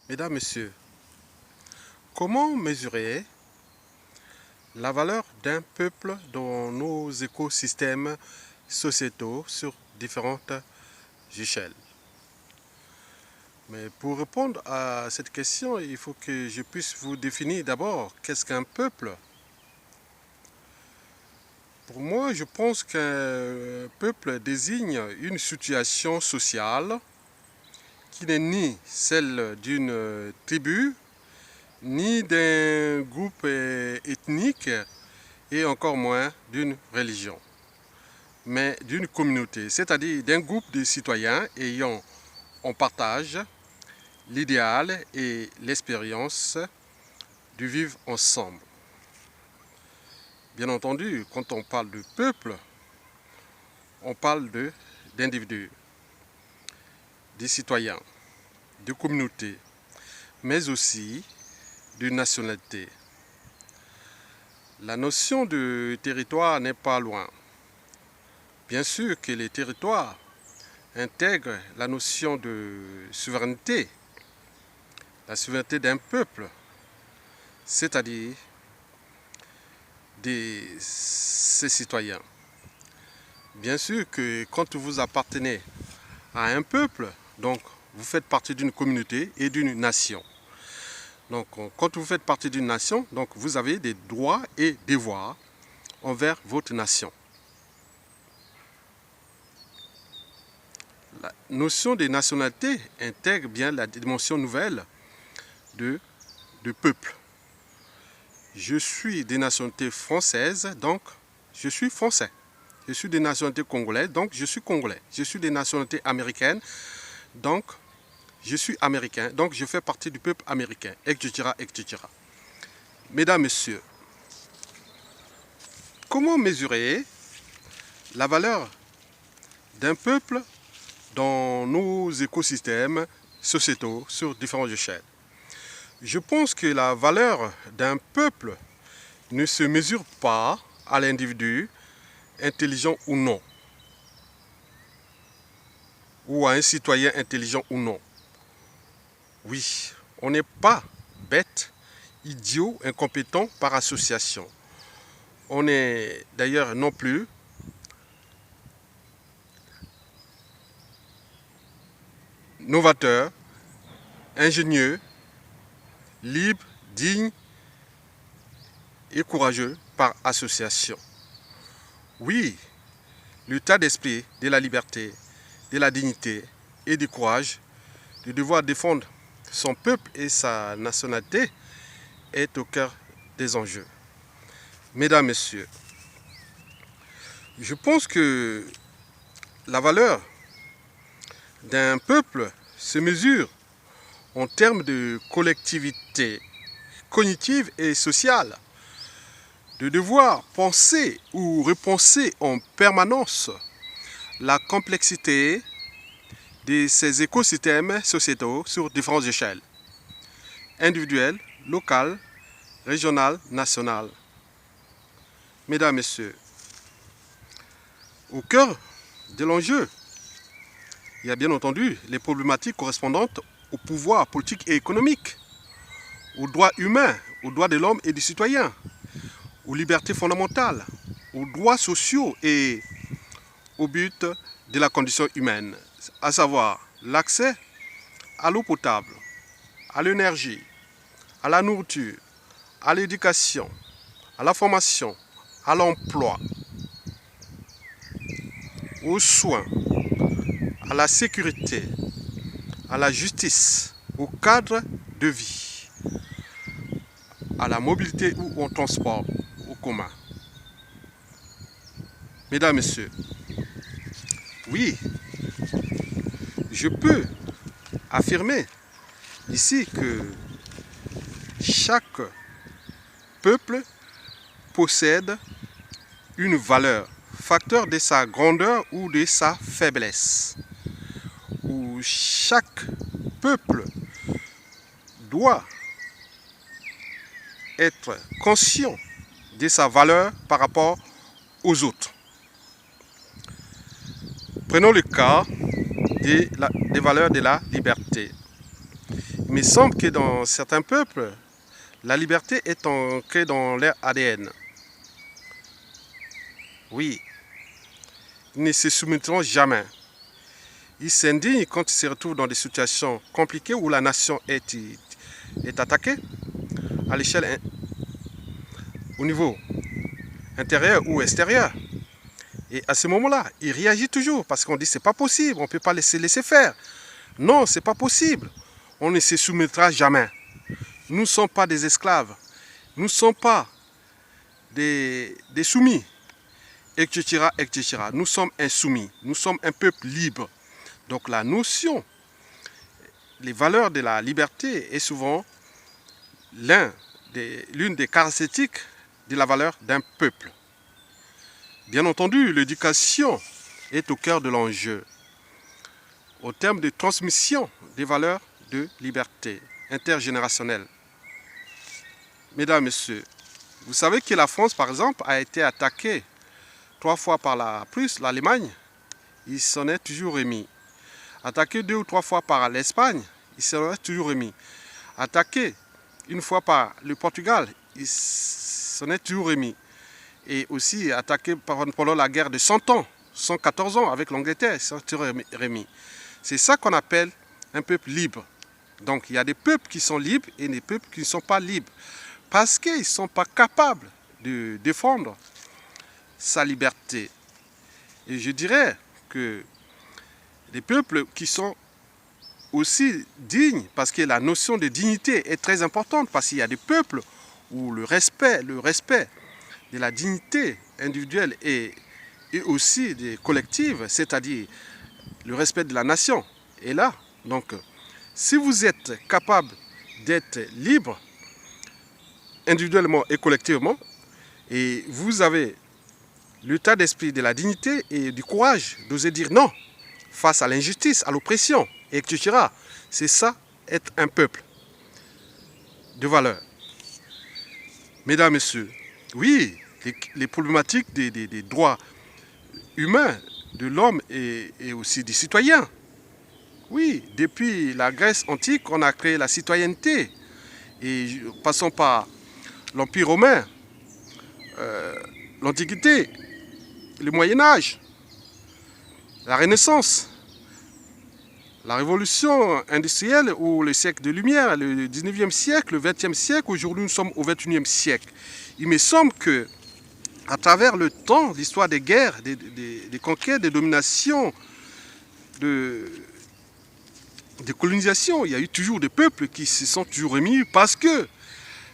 Mesdames, Messieurs, comment mesurer la valeur d'un peuple dans nos écosystèmes sociétaux sur différentes échelles? Mais pour répondre à cette question, il faut que je puisse vous définir d'abord qu'est-ce qu'un peuple. Pour moi, je pense qu'un peuple désigne une situation sociale qui n'est ni celle d'une tribu, ni d'un groupe ethnique et encore moins d'une religion, mais d'une communauté, c'est-à-dire d'un groupe de citoyens ayant en partage l'idéal et l'expérience du vivre ensemble. Bien entendu, quand on parle de peuple, on parle d'individus, des citoyens, de communautés, mais aussi de nationalité. La notion de territoire n'est pas loin. Bien sûr que les territoires intègrent la notion de souveraineté, la souveraineté d'un peuple, c'est-à-dire de ses citoyens. Bien sûr que quand vous appartenez à un peuple, donc vous faites partie d'une communauté et d'une nation. Donc quand vous faites partie d'une nation, donc vous avez des droits et devoirs envers votre nation. La notion de nationalité intègre bien la dimension nouvelle de peuple. Je suis de nationalité française, donc je suis français. Je suis de nationalité congolaise, donc je suis congolais. Je suis de nationalité américaine, donc je suis américain. Donc je fais partie du peuple américain, etc., etc. Mesdames, Messieurs, comment mesurer la valeur d'un peuple dans nos écosystèmes sociétaux sur différentes échelles? Je pense que la valeur d'un peuple ne se mesure pas à l'individu, intelligent ou non, ou à un citoyen intelligent ou non. Oui, on n'est pas bête, idiot, incompétent par association. On n'est d'ailleurs non plus novateur, ingénieux, libre, digne et courageux par association. Oui, l'état d'esprit de la liberté, de la dignité et du courage de devoir défendre son peuple et sa nationalité est au cœur des enjeux. Mesdames, Messieurs, je pense que la valeur d'un peuple se mesure en termes de collectivité cognitive et sociale, de devoir penser ou repenser en permanence la complexité de ces écosystèmes sociétaux sur différentes échelles, individuelles, locales, régionales, nationales. Mesdames, Messieurs, au cœur de l'enjeu, il y a bien entendu les problématiques correspondantes au pouvoir politique et économique, aux droits humains, aux droits de l'homme et du citoyen, aux libertés fondamentales, aux droits sociaux et au but de la condition humaine, à savoir l'accès à l'eau potable, à l'énergie, à la nourriture, à l'éducation, à la formation, à l'emploi, aux soins, à la sécurité, à la justice, au cadre de vie, à la mobilité ou au transport au commun. Mesdames, Messieurs, oui, je peux affirmer ici que chaque peuple possède une valeur, facteur de sa grandeur ou de sa faiblesse, où chaque peuple doit être conscient de sa valeur par rapport aux autres. Prenons le cas des valeurs de la liberté. Il me semble que dans certains peuples, la liberté est ancrée dans leur ADN. Oui, ils ne se soumettront jamais. Ils s'indignent quand ils se retrouvent dans des situations compliquées où la nation est attaquée à l'échelle au niveau intérieur ou extérieur. Et à ce moment-là, ils réagissent toujours parce qu'on dit c'est pas possible, on ne peut pas laisser faire. Non, c'est pas possible. On ne se soumettra jamais. Nous ne sommes pas des esclaves. Nous ne sommes pas des soumis. Etc., etc. Nous sommes insoumis. Nous sommes un peuple libre. Donc la notion, les valeurs de la liberté est souvent l'une des caractéristiques de la valeur d'un peuple. Bien entendu, l'éducation est au cœur de l'enjeu, au terme de transmission des valeurs de liberté intergénérationnelle. Mesdames, Messieurs, vous savez que la France, par exemple, a été attaquée 3 fois par la Prusse, l'Allemagne, il s'en est toujours remis. Attaqué 2 ou 3 fois par l'Espagne, il s'en est toujours remis. Attaqué 1 fois par le Portugal, il s'en est toujours remis. Et aussi attaqué pendant la guerre de 100 ans, 114 ans avec l'Angleterre, il s'en est toujours remis. C'est ça qu'on appelle un peuple libre. Donc il y a des peuples qui sont libres et des peuples qui ne sont pas libres. Parce qu'ils ne sont pas capables de défendre sa liberté. Et je dirais que les peuples qui sont aussi dignes, parce que la notion de dignité est très importante, parce qu'il y a des peuples où le respect de la dignité individuelle et aussi des collectives, c'est-à-dire le respect de la nation, est là. Donc, si vous êtes capable d'être libre, individuellement et collectivement, et vous avez l'état d'esprit de la dignité et du courage d'oser dire non face à l'injustice, à l'oppression, etc. C'est ça, être un peuple de valeur. Mesdames, Messieurs, oui, les problématiques des droits humains de l'homme et aussi des citoyens. Oui, depuis la Grèce antique, on a créé la citoyenneté. Et passons par l'Empire romain, l'Antiquité, le Moyen-Âge, la Renaissance, la Révolution industrielle ou le siècle de lumière, le 19e siècle, le 20e siècle, aujourd'hui nous sommes au 21e siècle. Il me semble que à travers le temps, l'histoire des guerres, des conquêtes, des dominations, des colonisations, il y a eu toujours des peuples qui se sont toujours remis parce que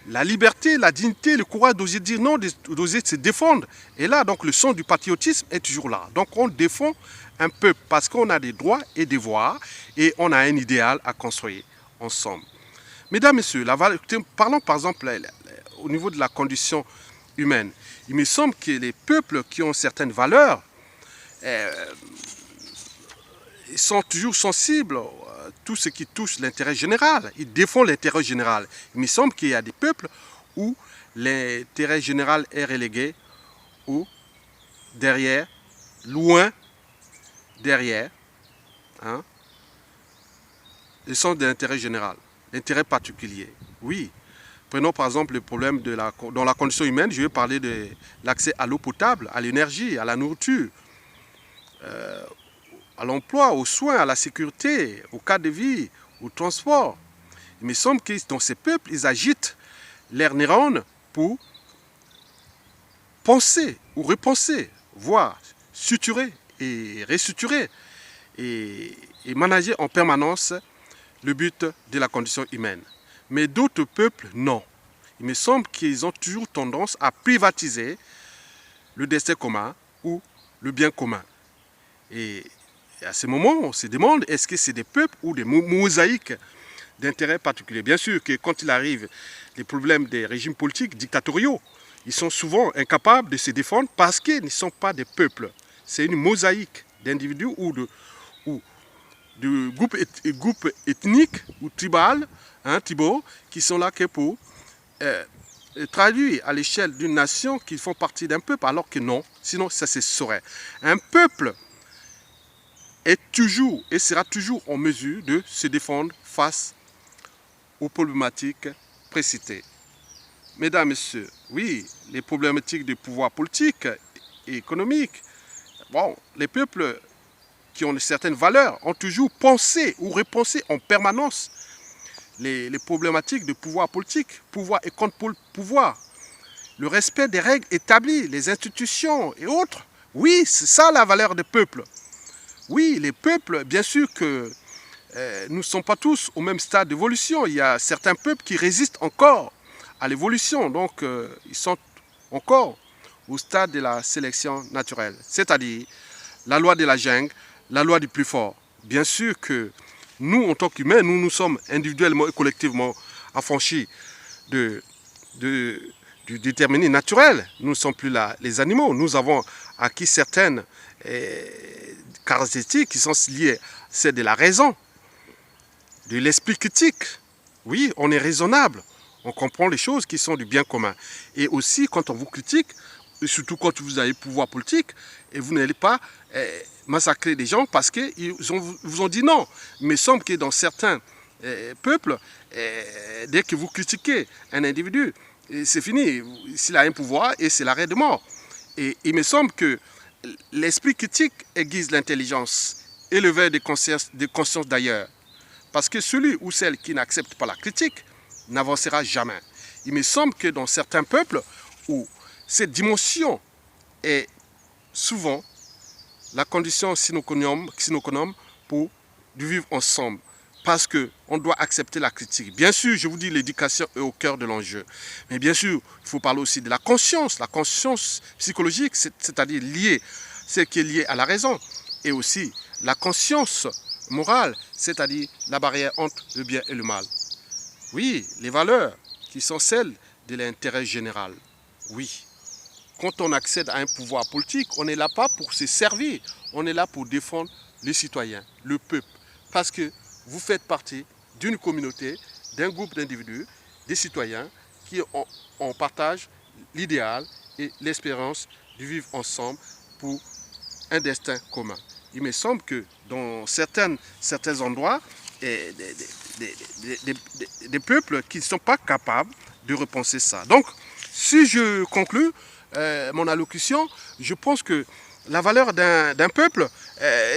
la liberté, la dignité, le courage d'oser dire non, d'oser se défendre. Et là, donc, le sens du patriotisme est toujours là. Donc, on défend un peuple parce qu'on a des droits et des devoirs et on a un idéal à construire ensemble. Mesdames, Messieurs, parlons par exemple au niveau de la condition humaine. Il me semble que les peuples qui ont certaines valeurs ils sont toujours sensibles à tout ce qui touche l'intérêt général. Ils défendent l'intérêt général. Il me semble qu'il y a des peuples où l'intérêt général est relégué, ou derrière, loin derrière, le sens de l'intérêt général, l'intérêt particulier. Oui, prenons par exemple le problème dans la condition humaine, je vais parler de l'accès à l'eau potable, à l'énergie, à la nourriture, à l'emploi, aux soins, à la sécurité, au cadre de vie, au transport. Il me semble que dans ces peuples, ils agitent leurs neurones pour penser ou repenser, voire suturer et restructurer et manager en permanence le but de la condition humaine. Mais d'autres peuples, non. Il me semble qu'ils ont toujours tendance à privatiser le destin commun ou le bien commun. Et à ce moment, on se demande, est-ce que c'est des peuples ou des mosaïques d'intérêts particuliers? Bien sûr que quand il arrive les problèmes des régimes politiques dictatoriaux, ils sont souvent incapables de se défendre parce qu'ils ne sont pas des peuples. C'est une mosaïque d'individus ou de groupes ethniques ou tribaux, qui sont là que pour traduire à l'échelle d'une nation qu'ils font partie d'un peuple, alors que non, sinon ça se saurait. Un peuple est toujours et sera toujours en mesure de se défendre face aux problématiques précitées. Mesdames, Messieurs, oui, les problématiques du pouvoir politique et économique, bon, les peuples qui ont certaines valeurs ont toujours pensé ou repensé en permanence les problématiques de pouvoir politique, pouvoir et contre-pouvoir, le respect des règles établies, les institutions et autres. Oui, c'est ça la valeur des peuples. Oui, les peuples, bien sûr que nous ne sommes pas tous au même stade d'évolution. Il y a certains peuples qui résistent encore à l'évolution, donc ils sont encore au stade de la sélection naturelle, c'est-à-dire la loi de la jungle, la loi du plus fort. Bien sûr que nous, en tant qu'humains, nous sommes individuellement et collectivement affranchis du déterminé naturel. Nous ne sommes plus là les animaux. Nous avons acquis certaines caractéristiques qui sont liées à celles de la raison, de l'esprit critique. Oui, on est raisonnable. On comprend les choses qui sont du bien commun. Et aussi, quand on vous critique, et surtout quand vous avez le pouvoir politique, et vous n'allez pas massacrer des gens parce qu'ils vous ont dit non. Mais il me semble que dans certains peuples, dès que vous critiquez un individu, c'est fini. S'il a un pouvoir, et c'est l'arrêt de mort. Et il me semble que l'esprit critique aiguise l'intelligence et le verre de conscience d'ailleurs. Parce que celui ou celle qui n'accepte pas la critique n'avancera jamais. Il me semble que dans certains peuples où cette dimension est souvent la condition sine qua non pour vivre ensemble. Parce qu'on doit accepter la critique. Bien sûr, je vous dis, l'éducation est au cœur de l'enjeu. Mais bien sûr, il faut parler aussi de la conscience psychologique, c'est-à-dire celle qui est liée à la raison. Et aussi la conscience morale, c'est-à-dire la barrière entre le bien et le mal. Oui, les valeurs qui sont celles de l'intérêt général. Oui, quand on accède à un pouvoir politique, on n'est là pas pour se servir. On est là pour défendre les citoyens, le peuple. Parce que vous faites partie d'une communauté, d'un groupe d'individus, des citoyens qui en partagent l'idéal et l'espérance de vivre ensemble pour un destin commun. Il me semble que dans certains endroits, des peuples qui ne sont pas capables de repenser ça. Donc, si je conclus mon allocution, je pense que la valeur d'un peuple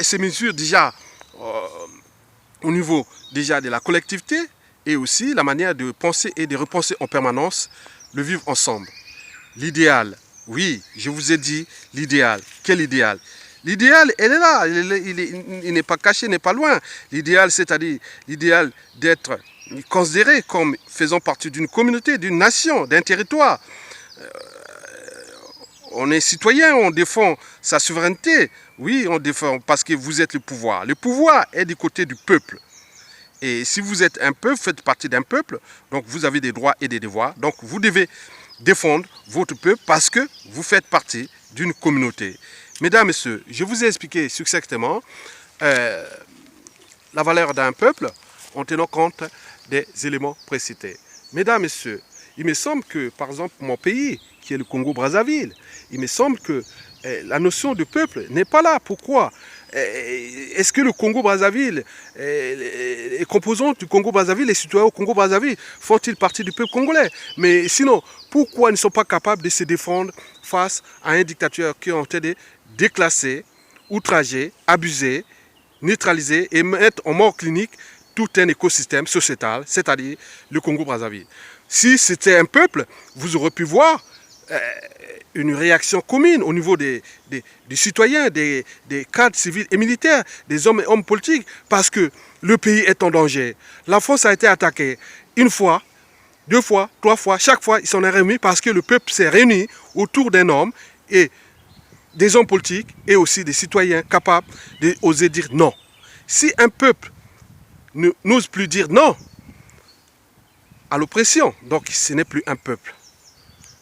se mesure déjà au niveau déjà de la collectivité et aussi la manière de penser et de repenser en permanence le vivre ensemble. L'idéal, oui, je vous ai dit l'idéal. Quel idéal? L'idéal, elle est là, il n'est pas caché, il n'est pas loin. L'idéal, c'est-à-dire l'idéal d'être considéré comme faisant partie d'une communauté, d'une nation, d'un territoire. On est citoyen, on défend sa souveraineté. Oui, on défend parce que vous êtes le pouvoir. Le pouvoir est du côté du peuple. Et si vous êtes un peuple, faites partie d'un peuple, donc vous avez des droits et des devoirs. Donc vous devez défendre votre peuple parce que vous faites partie d'une communauté. Mesdames, Messieurs, je vous ai expliqué succinctement la valeur d'un peuple en tenant compte des éléments précités. Mesdames, Messieurs, il me semble que, par exemple, mon pays, qui est le Congo-Brazzaville, il me semble que la notion de peuple n'est pas là. Pourquoi? Est-ce que le Congo-Brazzaville, les composants du Congo-Brazzaville, les citoyens au Congo-Brazzaville, font-ils partie du peuple congolais? Mais sinon, pourquoi ils ne sont pas capables de se défendre face à un dictateur qui est en train de déclasser, outrager, abuser, neutraliser et mettre en mort clinique tout un écosystème sociétal, c'est-à-dire le Congo-Brazzaville? Si c'était un peuple, vous aurez pu voir une réaction commune au niveau des citoyens, des cadres civils et militaires, des hommes et hommes politiques, parce que le pays est en danger. La France a été attaquée une fois, deux fois, trois fois, chaque fois il s'en est remis parce que le peuple s'est réuni autour d'un homme et des hommes politiques et aussi des citoyens capables d'oser dire non. Si un peuple n'ose plus dire non à l'oppression, donc ce n'est plus un peuple.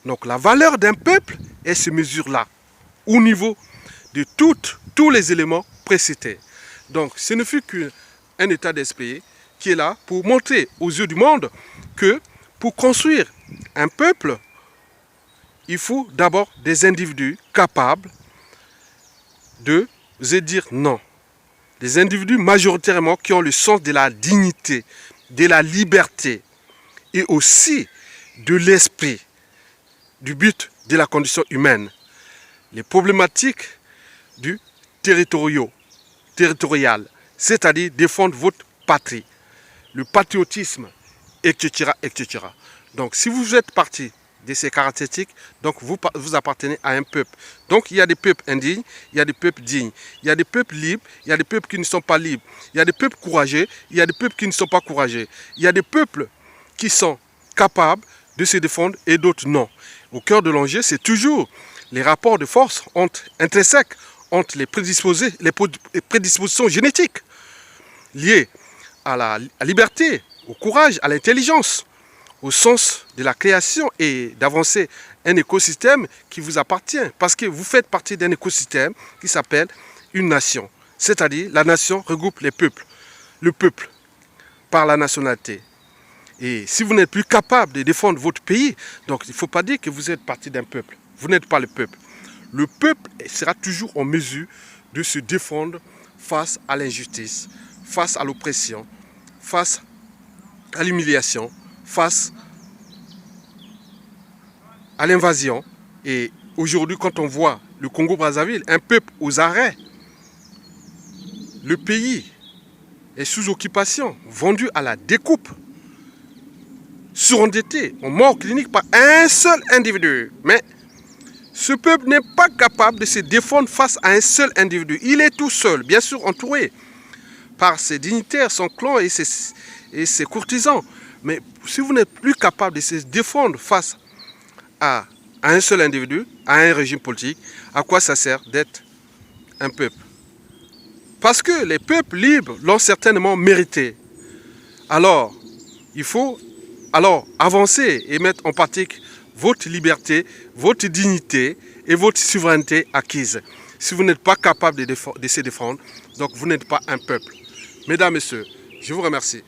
Donc la valeur d'un peuple est se mesure là, au niveau de tous les éléments précités. Donc ce ne fut qu'un état d'esprit qui est là pour montrer aux yeux du monde que pour construire un peuple, il faut d'abord des individus capables de se dire non. Des individus majoritairement qui ont le sens de la dignité, de la liberté. et aussi de l'esprit, du but de la condition humaine. Les problématiques du territorial, c'est-à-dire défendre votre patrie, le patriotisme, etc., etc. Donc, si vous êtes parti de ces caractéristiques, donc vous appartenez à un peuple. Donc, il y a des peuples indignes, il y a des peuples dignes, il y a des peuples libres, il y a des peuples qui ne sont pas libres, il y a des peuples courageux, il y a des peuples qui ne sont pas courageux, il y a des peuples qui sont capables de se défendre et d'autres non. Au cœur de l'enjeu, c'est toujours les rapports de force intrinsèques entre les prédispositions génétiques liées à la liberté, au courage, à l'intelligence, au sens de la création et d'avancer un écosystème qui vous appartient. Parce que vous faites partie d'un écosystème qui s'appelle une nation. C'est-à-dire, la nation regroupe les peuples. Le peuple, par la nationalité. Et si vous n'êtes plus capable de défendre votre pays, donc il ne faut pas dire que vous êtes partie d'un peuple. Vous n'êtes pas le peuple. Le peuple sera toujours en mesure de se défendre face à l'injustice, face à l'oppression, face à l'humiliation, face à l'invasion. Et aujourd'hui, quand on voit le Congo-Brazzaville, un peuple aux arrêts, le pays est sous occupation, vendu à la découpe, surendetté, en mort clinique par un seul individu. Mais ce peuple n'est pas capable de se défendre face à un seul individu. Il est tout seul, bien sûr entouré par ses dignitaires, son clan et ses courtisans. Mais si vous n'êtes plus capable de se défendre face à un seul individu, à un régime politique, à quoi ça sert d'être un peuple? Parce que les peuples libres l'ont certainement mérité. Alors, il faut avancer et mettre en pratique votre liberté, votre dignité et votre souveraineté acquise. Si vous n'êtes pas capable de se défendre, donc vous n'êtes pas un peuple. Mesdames, Messieurs, je vous remercie.